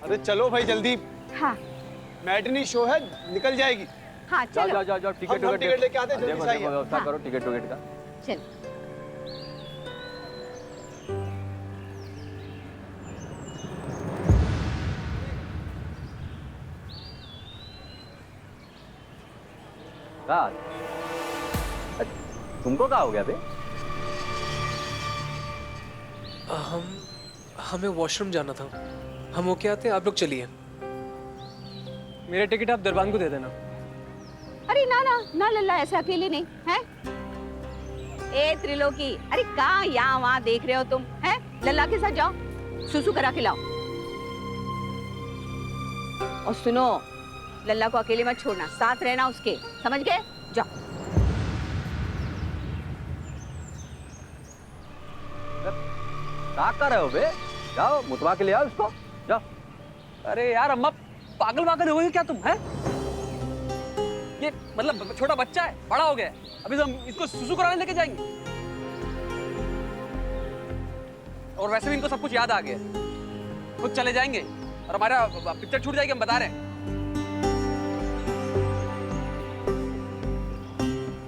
अरे चलो भाई जल्दी। हाँ मैटनी शो है, निकल जाएगी। हाँ जाओ चलो। जाओ जाओ टिकट हम टिकट लेके आते हैं, जल्दी देखो से आइए। देखो व्यवस्था हाँ। करो टिकट विकेट का। चल राज, तुमको क्या हो गया बे? हमें वॉशरूम जाना था। हम होके आते हैं, आप लोग चलिए। मेरा टिकट आप दरबान को दे देना। अरे ना ना ना लल्ला, ऐसे अकेले नहीं है। ए त्रिलोकी, अरे कहाँ यहाँ वहाँ देख रहे हो तुम? हैं लल्ला के साथ जाओ, सुसु करा के लाओ। और सुनो, लल्ला को अकेले मत छोड़ना, साथ रहना उसके, समझ गए? जाओ। क्या कर रहे हो बे? जाओ मुतवा के ले आओ उसको, जाओ। अरे यार अम्मा, पागल वागल हो गई क्या तुम? है ये मतलब छोटा बच्चा है, बड़ा हो गया है, अभी तो हम इसको सुसु कराने लेके जाएंगे। और वैसे भी इनको सब कुछ याद आ गया, खुद चले जाएंगे और हमारा पिक्चर छूट जाएगी, हम बता रहे हैं।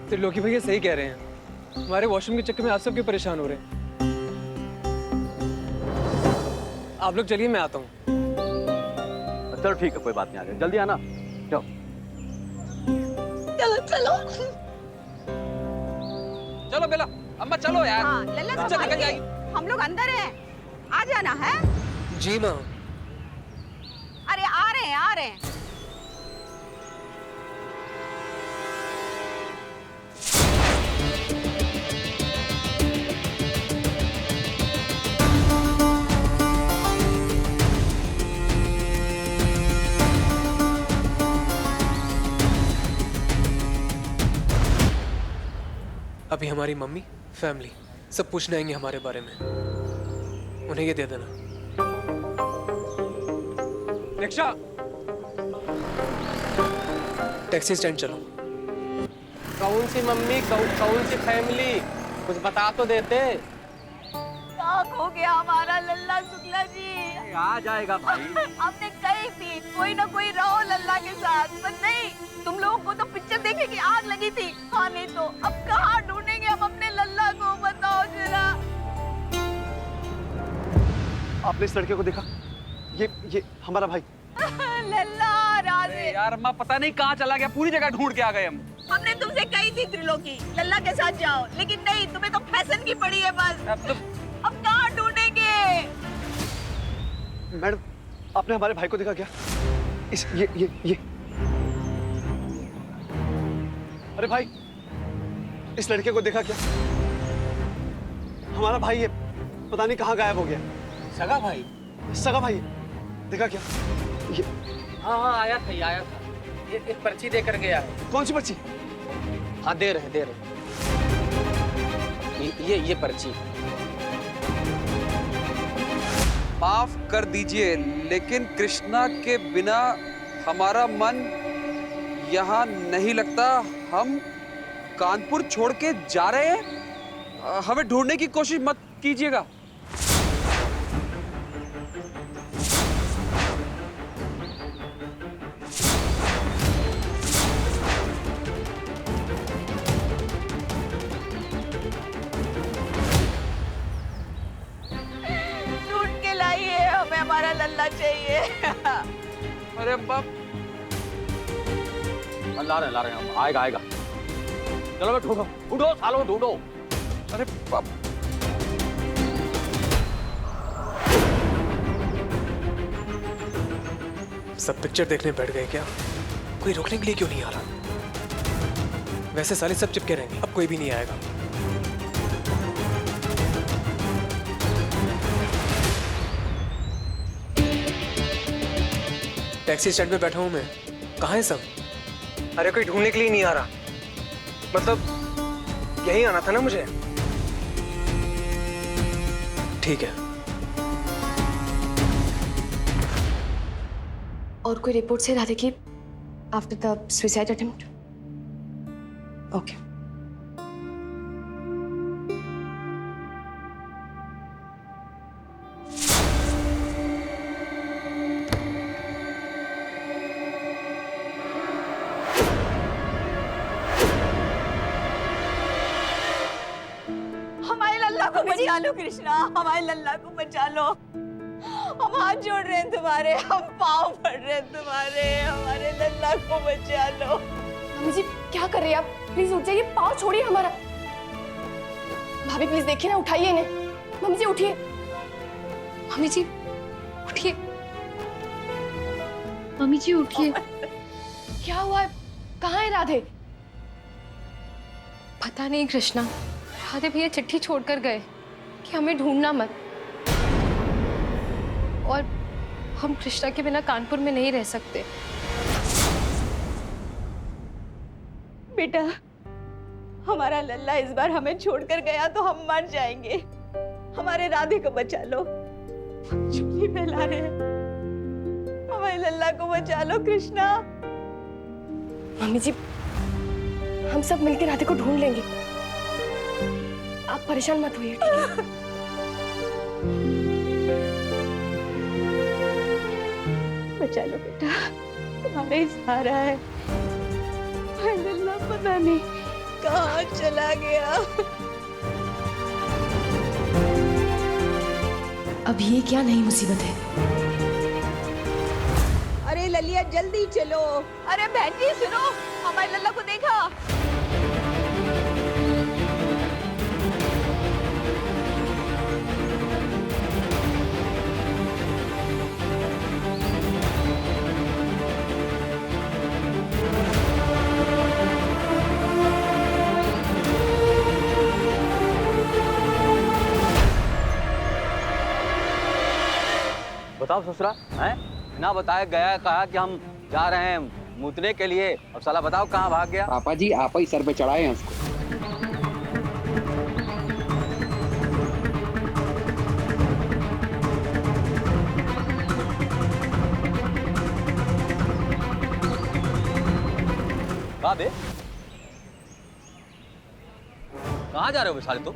त्रिलोकी भैया सही कह रहे हैं, हमारे वॉशरूम के चक्कर में आप सब क्यों परेशान हो रहे हैं? आप लोग चलिए, मैं आता हूँ। चलो ठीक है, कोई बात नहीं, आ जाओ, जल्दी आना, जाओ। चलो चलो। चलो बेला, अम्मा चलो यार। हाँ लल्ला पिक्चर निकल संभाल जाएगी। के, हम लोग अंदर हैं, आ जाना है। जी माँ। अरे आ रहे हैं आ रहे हैं। अभी हमारी मम्मी, फैमिली सब पूछने आएंगे हमारे बारे में, उन्हें ये दे देना। रिक्शा, टैक्सी स्टैंड चलो। कौन सी मम्मी, कौन सी फैमिली, कुछ बता तो देते। हो गया हमारा लल्ला शुक्ला जी। आ जाएगा भाई। हमने कही थी कोई ना कोई रहो लल्ला के साथ, पर नहीं, तुम लोगों को तो पिक्चर देखे की आग लगी थी। हाँ नहीं तो अब कहाँ ढूंढेंगे हम अपने लल्ला को, बताओ जरा। आपने इस लड़के को देखा? ये हमारा भाई। लल्ला राधे। अरे यार अम्मा, पता नहीं कहाँ चला गया, पूरी जगह ढूंढ के आ गए हम। हमने तुमसे कही थी त्रिलोकी लल्ला के साथ जाओ, लेकिन नहीं, तुम्हें तो फैशन की पड़ी है बस। अब कहाँ ढूंढेंगे? मैडम, आपने हमारे भाई को देखा क्या? ये अरे भाई, इस लड़के को देखा क्या? हमारा भाई है, पता नहीं कहाँ गायब हो गया। सगा भाई? सगा भाई है, देखा क्या? ये हाँ आया था, ये आया था, ये एक पर्ची दे कर गया है। कौन सी पर्ची? हाँ दे रहे ये पर्ची। माफ कर दीजिए, लेकिन कृष्णा के बिना हमारा मन यहाँ नहीं लगता। हम कानपुर छोड़ के जा रहे हैं, हमें ढूंढने की कोशिश मत कीजिएगा। ढूंढ के लाइए, हमें हमारा लल्ला चाहिए। अरे बाप, ला रहे हैं हम, आएगा आएगा। चलो बे, ढूंढो ढूंढो सालों, ढूंढो। अरे बाप। सब पिक्चर देखने बैठ गए क्या? कोई रोकने के लिए क्यों नहीं आ रहा? वैसे साले सब चिपके रहेंगे, अब कोई भी नहीं आएगा। टैक्सी स्टैंड पे बैठा हूं मैं, कहाँ है सब? अरे कोई ढूंढने के लिए नहीं आ रहा, मतलब यही आना था ना मुझे। ठीक है। और कोई रिपोर्ट से राधे की after the suicide attempt? Okay. को बचा लो कृष्णा, हमारे लल्ला को बचा लो। हम हाथ जोड़ रहे हैं तुम्हारे, हम पाँव पड़ रहे हैं तुम्हारे, हमारे लल्ला को बचा लो। मम्मी जी क्या कर रही हैं आप? प्लीज उठ जाइए, पाँव छोड़िए हमारा। भाभी प्लीज देखिए ना, उठाइए इन्हें। मम्मी जी उठिए, मम्मी जी उठिए, मम्मी जी उठिए। क्या हुआ है? कहाँ है राधे? पता नहीं कृष्णा, राधे भैया चिट्ठी छोड़कर गए कि हमें ढूंढना मत, और हम कृष्णा के बिना कानपुर में नहीं रह सकते। बेटा, हमारा लल्ला इस बार हमें छोड़कर गया तो हम मर जाएंगे। हमारे राधे को बचा लो। चुप्पी फैला रहे हैं, हमारे लल्ला को बचा लो कृष्णा। मम्मी जी हम सब मिलकर राधे को ढूंढ लेंगे, आप परेशान मत होइए, ठीक है? बचा लो बेटा, तुम्हारा ही सहारा है। हमारा लल्ला पता नहीं कहाँ चला गया। अब ये क्या नई मुसीबत है? अरे ललिया जल्दी चलो। अरे बहन जी सुनो, हमारे लल्ला को देखा। बताओ ससुरा, हैं? ना बताया गया, कहा कि हम जा रहे हैं मूतने के लिए, अब साला बताओ कहाँ भाग गया। पापा जी आप ही सर पे चढ़ाए हैं उसको। कहाँ बे? कहाँ जा रहे हो बे साले तुम?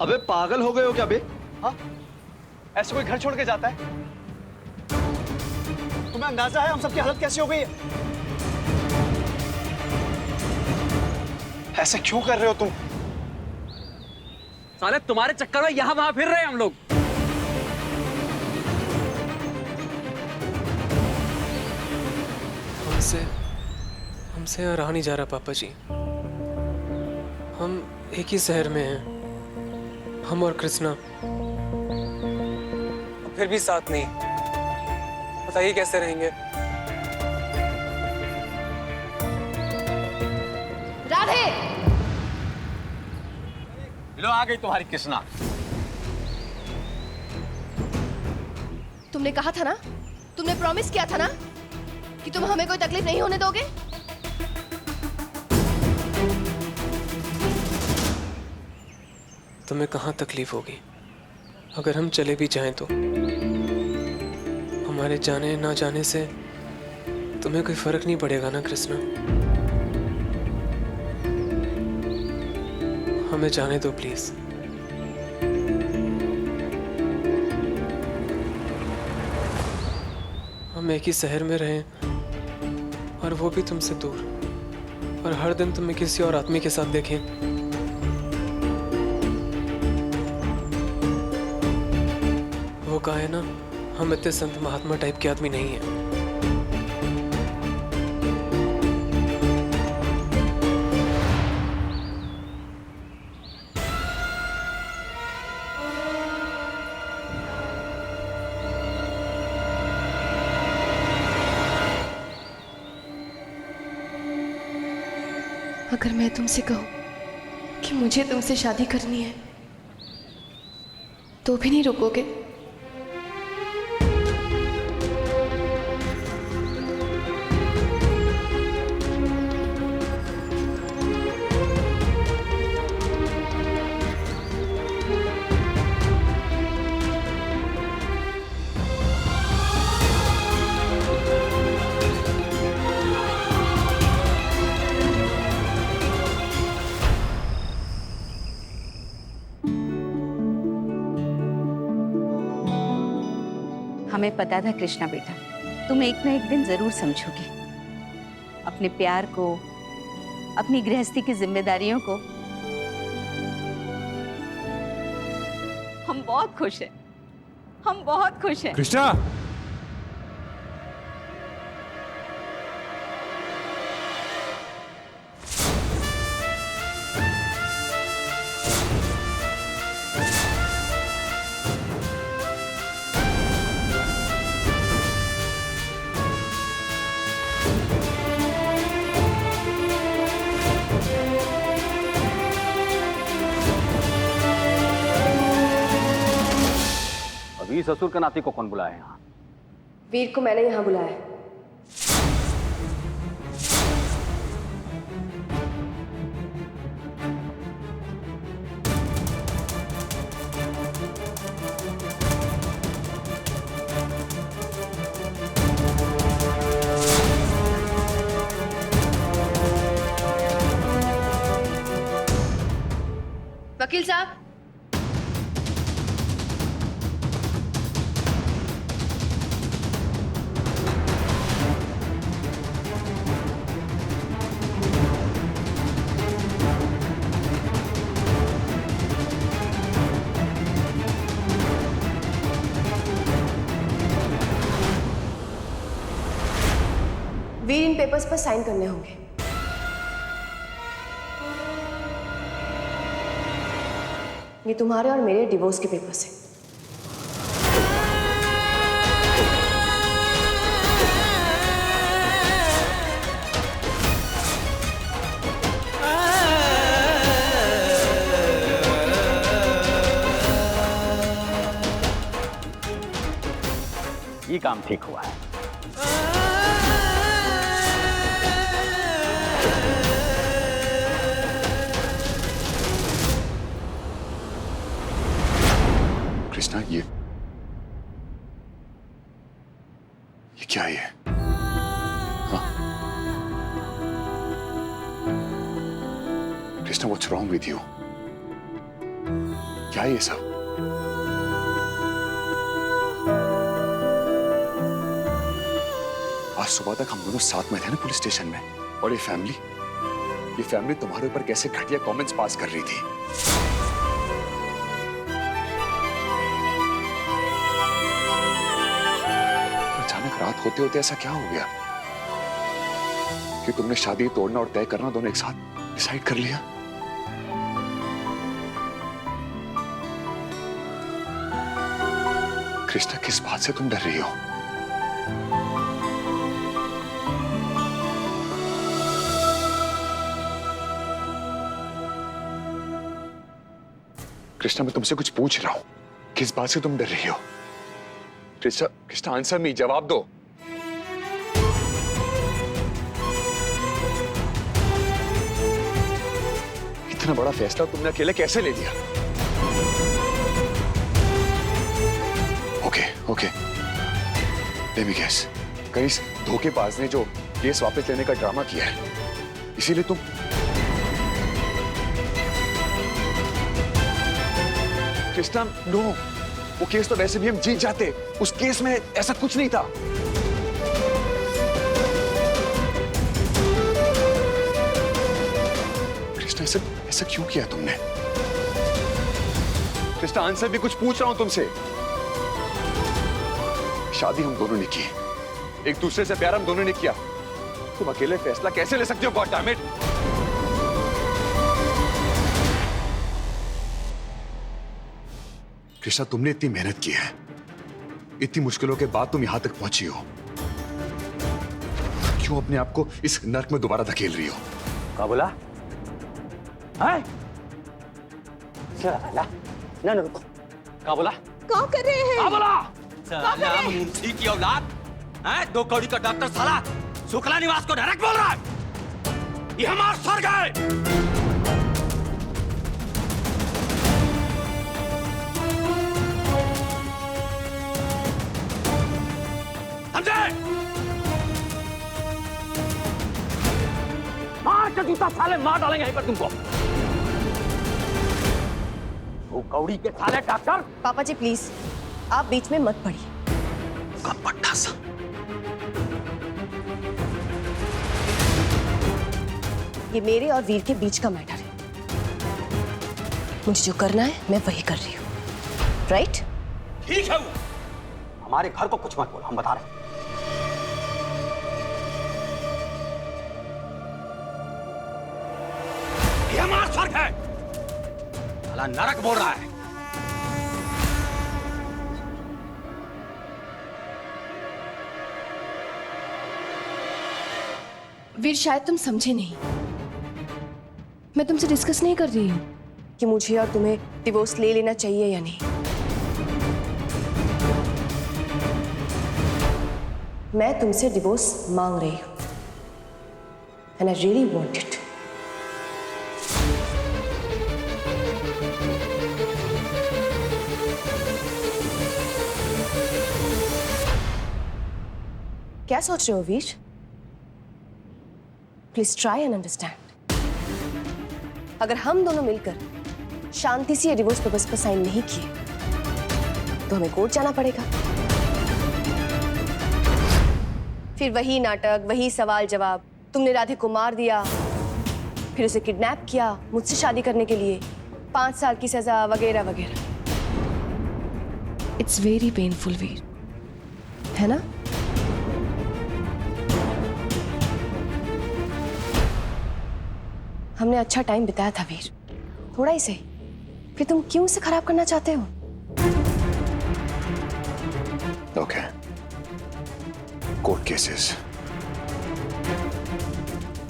अबे पागल हो गए हो क्या बे? हाँ, ऐसे कोई घर छोड़ के जाता है? तुम्हें अंदाजा है हम सबकी हालत कैसी हो गई है? ऐसे क्यों कर रहे हो तुम? साले तुम्हारे चक्कर में यहाँ वहाँ फिर रहे हैं हम लोग। हमसे यहाँ रहा नहीं जा रहा पापा जी। हम एक ही शहर में हैं, हम और कृष्णा, फिर भी साथ नहीं। बताइए कैसे रहेंगे? राधे! लो आ गई तुम्हारी कृष्णा। तुमने कहा था ना, तुमने प्रॉमिस किया था ना कि तुम हमें कोई तकलीफ नहीं होने दोगे। तुम्हें कहाँ तकलीफ होगी? अगर हम चले भी जाएं तो हमारे जाने ना जाने से तुम्हें कोई फर्क नहीं पड़ेगा ना कृष्णा। हमें जाने दो प्लीज। हम एक ही शहर में रहें और वो भी तुमसे दूर, और हर दिन तुम्हें किसी और आदमी के साथ देखें। वो कहा है ना, हम इतने संत महात्मा टाइप के आदमी नहीं हैं। अगर मैं तुमसे कहूं कि मुझे तुमसे शादी करनी है तो भी नहीं रोकोगे? हमें पता था कृष्णा बेटा, तुम एक ना एक दिन जरूर समझोगे। अपने प्यार को, अपनी गृहस्थी की जिम्मेदारियों को बहुत खुश हैं। हम बहुत खुश हैं। कृष्णा, अभी ससुर के नाती को कौन बुलाया है यहाँ? वीर को मैंने यहाँ बुलाया है। वकील साहब, वीर इन पेपर्स पर साइन करने होंगे। ये तुम्हारे और मेरे डिवोर्स के पेपर्स हैं। ये काम ठीक हुआ है। कृष्णा, ये क्या है? हाँ? Krishna, what's wrong with you? क्या है ये सब? आज सुबह तक हम दोनों साथ में थे ना पुलिस स्टेशन में, और ये फैमिली तुम्हारे ऊपर कैसे घटिया कमेंट्स पास कर रही थी। अचानक रात होते होते ऐसा क्या हो गया कि तुमने शादी तोड़ना और तय करना दोनों एक साथ डिसाइड कर लिया? कृष्णा, किस बात से तुम डर रही हो? कृष्णा, मैं तुमसे कुछ पूछ रहा हूं, किस बात से तुम डर रही हो? कृष्णा, आंसर मी, जवाब दो। इतना बड़ा फैसला तुमने अकेले कैसे ले लिया? ओके, लेट मी गेस, कहीं इस धोखेबाज ने जो केस वापस लेने का ड्रामा किया है, इसीलिए तुम। कृष्णा, नो, वो केस तो वैसे भी हम जीत जाते। उस केस में ऐसा कुछ नहीं था। कृष्णा, ऐसा क्यों किया तुमने? कृष्णा, आंसर भी कुछ पूछ रहा हूं तुमसे। शादी हम दोनों ने की, एक दूसरे से प्यार हम दोनों ने किया। तुम अकेले फैसला कैसे ले सकते हो? God damn it! कृष्णा, तुमने इतनी मेहनत की है, इतनी मुश्किलों के बाद तुम यहां तक पहुंची हो, क्यों अपने आप को इस नर्क में दोबारा धकेल रही हो? क्या बोला? ना रुको, क्या बोला? क्या कर रहे हैं? क्या बोला? साला मुंशी की औलाद, हैं? 2 कौड़ी का डॉक्टर साला शुक्ला निवास को डायरेक्ट बोल रहा है। ये हमारा स्वर्ग है। समझे? मार के जूता साले मार डालेंगे यहीं पर तुमको। 2 कौड़ी के साले डॉक्टर। पापा जी प्लीज, आप बीच में मत पड़िए। पट्टा सा। ये मेरे और वीर के बीच का मैटर है। मुझे जो करना है मैं वही कर रही हूँ। राइट? ठीक है वो, हमारे घर को कुछ मत बोलो, हम बता रहे हैं। ये हमारा स्वर्ग है, साला नरक बोल रहा है। वीर, शायद तुम समझे नहीं। मैं तुमसे डिस्कस नहीं कर रही हूँ कि मुझे और तुम्हें डिवोर्स ले लेना चाहिए या नहीं। मैं तुमसे डिवोर्स मांग रही हूँ, and I really want it. क्या सोच रहे हो Veer? Please try and understand. अगर हम दोनों मिलकर शांति से ये डिवोर्स पेपर्स पर साइन नहीं किए तो हमें कोर्ट जाना पड़ेगा। फिर वही नाटक, वही सवाल जवाब। तुमने राधे को मार दिया, फिर उसे किडनैप किया मुझसे शादी करने के लिए, 5 साल की सजा वगैरह वगैरह। इट्स वेरी पेनफुल वीर, है ना? हमने अच्छा टाइम बिताया था वीर, थोड़ा ही सही। फिर तुम क्यों उसे खराब करना चाहते हो? ओके, कोर्ट केसेस,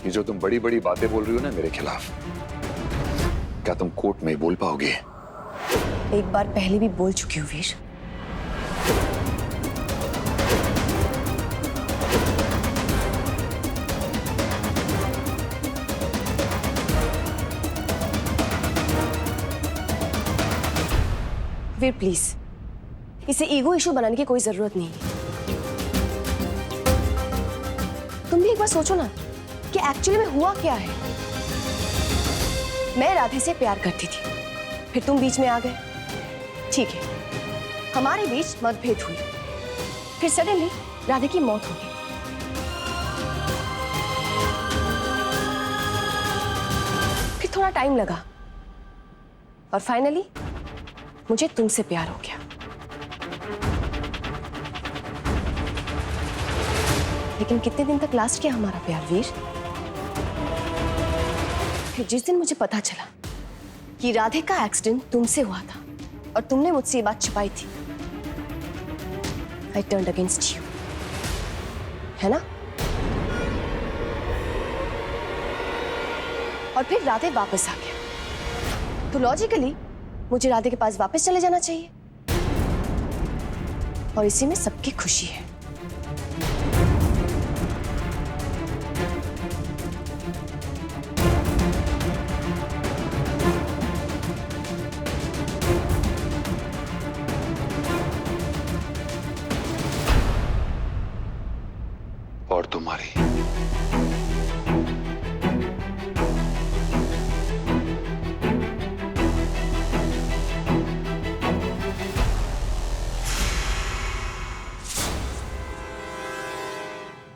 ये जो तुम बड़ी बड़ी बातें बोल रही हो ना मेरे खिलाफ, क्या तुम कोर्ट में ही बोल पाओगे? एक बार पहले भी बोल चुकी हूँ वीर। वीर प्लीज, इसे ईगो इशू बनाने की कोई जरूरत नहीं है। तुम भी एक बार सोचो ना कि एक्चुअली में हुआ क्या है। मैं राधे से प्यार करती थी, फिर तुम बीच में आ गए। ठीक है, हमारे बीच मतभेद हुई, फिर सडनली राधे की मौत हो गई। फिर थोड़ा टाइम लगा और फाइनली मुझे तुमसे प्यार हो गया। लेकिन कितने दिन तक लास्ट किया हमारा प्यार वीर? फिर जिस दिन मुझे पता चला कि राधे का एक्सीडेंट तुमसे हुआ था और तुमने मुझसे ये बात छिपाई थी, I turned against you, है ना? और फिर राधे वापस आ गया, तो लॉजिकली मुझे राधे के पास वापस चले जाना चाहिए, और इसी में सबकी खुशी है। और तुम्हारी?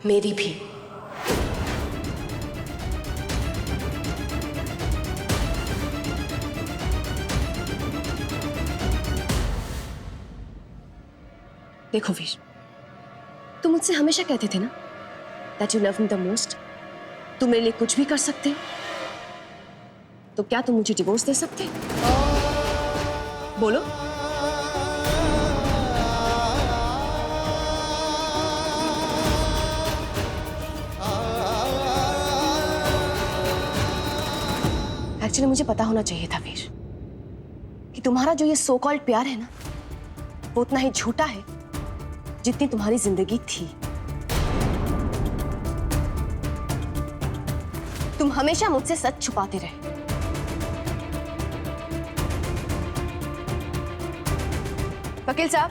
मेरी भी। देखो वीर, तुम मुझसे हमेशा कहते थे ना that you love me the most, तुम मेरे लिए कुछ भी कर सकते हो, तो क्या तुम मुझे डिवोर्स दे सकते? बोलो। एक्चुअली मुझे पता होना चाहिए था वीर कि तुम्हारा जो ये सो कॉल्ड प्यार है ना, वो उतना ही झूठा है जितनी तुम्हारी जिंदगी थी। तुम हमेशा मुझसे सच छुपाते रहे। वकील साहब,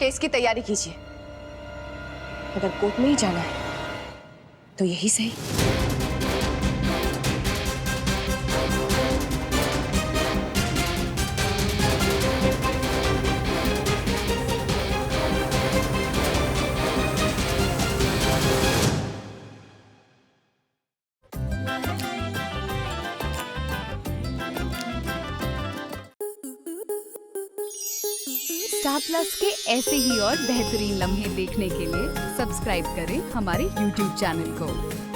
केस की तैयारी कीजिए। अगर कोर्ट में ही जाना है तो यही सही। स्टार प्लस के ऐसे ही और बेहतरीन लम्हे देखने के लिए सब्सक्राइब करें हमारे YouTube चैनल को।